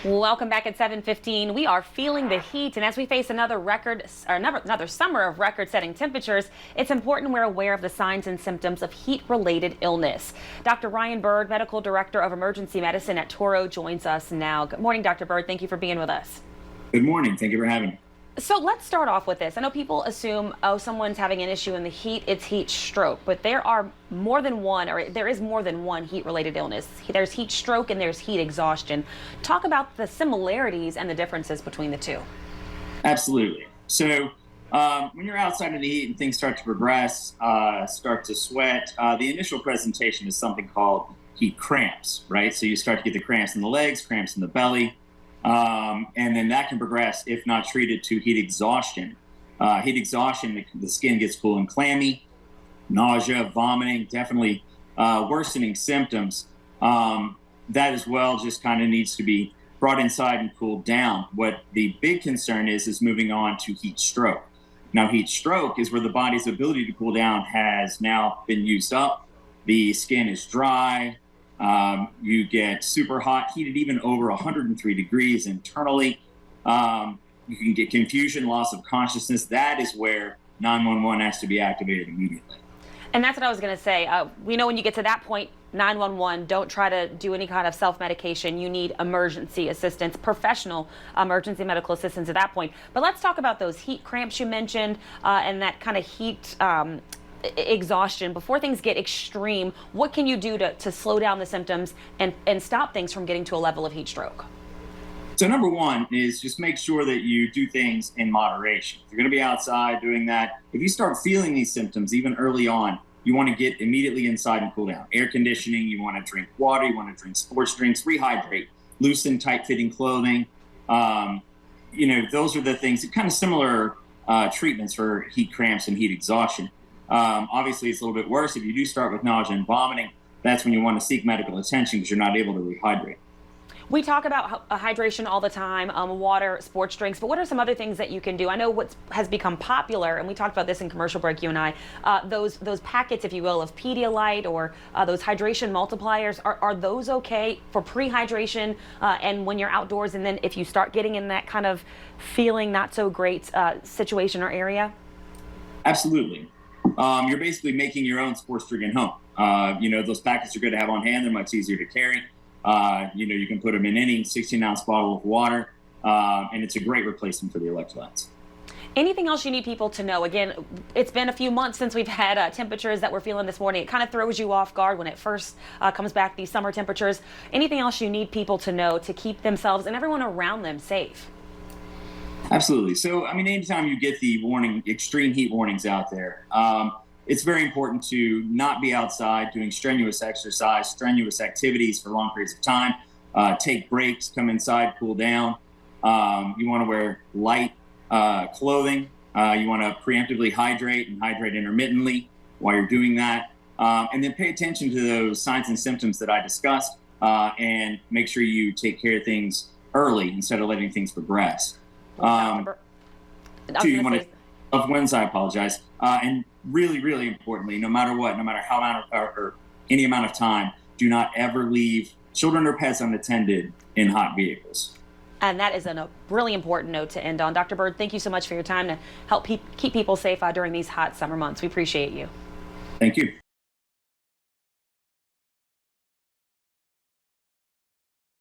Welcome back at 7:15. We are feeling the heat, and as we face another summer of record-setting temperatures, it's important we're aware of the signs and symptoms of heat-related illness. Dr. Ryan Bird, Medical Director of Emergency Medicine at Touro, joins us now. Good morning, Dr. Bird. Thank you for being with us. Good morning. Thank you for having me. So let's start off with this. I know people assume, oh, someone's having an issue in the heat, it's heat stroke, but there is more than one heat-related illness. There's heat stroke and there's heat exhaustion. Talk about the similarities and the differences between the two. Absolutely. So when you're outside in the heat and things start to progress, start to sweat, the initial presentation is something called heat cramps, right? So you start to get the cramps in the legs, cramps in the belly. And then that can progress, if not treated, to heat exhaustion. Heat exhaustion, the skin gets cool and clammy, nausea, vomiting, definitely worsening symptoms. That as well just kind of needs to be brought inside and cooled down. What the big concern is moving on to heat stroke. Now, heat stroke is where the body's ability to cool down has now been used up. The skin is dry. You get super hot, heated even over 103 degrees internally. You can get confusion, loss of consciousness. That is where 911 has to be activated immediately. And that's what I was going to say. We know when you get to that point, 911, don't try to do any kind of self-medication. You need emergency assistance, professional emergency medical assistance at that point. But let's talk about those heat cramps you mentioned and that kind of heat exhaustion. Before things get extreme, what can you do to slow down the symptoms and stop things from getting to a level of heat stroke? So number one is just make sure that you do things in moderation. If you're going to be outside doing that, if you start feeling these symptoms even early on, you want to get immediately inside and cool down. Air conditioning, you want to drink water, you want to drink sports drinks, rehydrate, loosen tight-fitting clothing. Those are the things, kind of similar treatments for heat cramps and heat exhaustion. Obviously, it's a little bit worse if you do start with nausea and vomiting. That's when you want to seek medical attention because you're not able to rehydrate. We talk about hydration all the time, water, sports drinks, but what are some other things that you can do? I know what has become popular, and we talked about this in commercial break, you and I, those packets, if you will, of Pedialyte or those hydration multipliers. Are those okay for pre-hydration and when you're outdoors, and then if you start getting in that kind of feeling not so great situation or area? Absolutely. You're basically making your own sports drink at home. Those packets are good to have on hand. They're much easier to carry. You can put them in any 16-ounce bottle of water, and it's a great replacement for the electrolytes. Anything else you need people to know? Again, it's been a few months since we've had temperatures that we're feeling this morning. It kind of throws you off guard when it first comes back, these summer temperatures. Anything else you need people to know to keep themselves and everyone around them safe? Absolutely. So, anytime you get the extreme heat warnings out there, it's very important to not be outside doing strenuous exercise, strenuous activities for long periods of time. Take breaks, come inside, cool down. You want to wear light clothing. You want to preemptively hydrate and hydrate intermittently while you're doing that. And then pay attention to those signs and symptoms that I discussed and make sure you take care of things early instead of letting things progress. And really, really importantly, no matter what, no matter how amount or any amount of time, do not ever leave children or pets unattended in hot vehicles. And that is a really important note to end on. Dr. Bird, thank you so much for your time to help keep people safe during these hot summer months. We appreciate you. Thank you.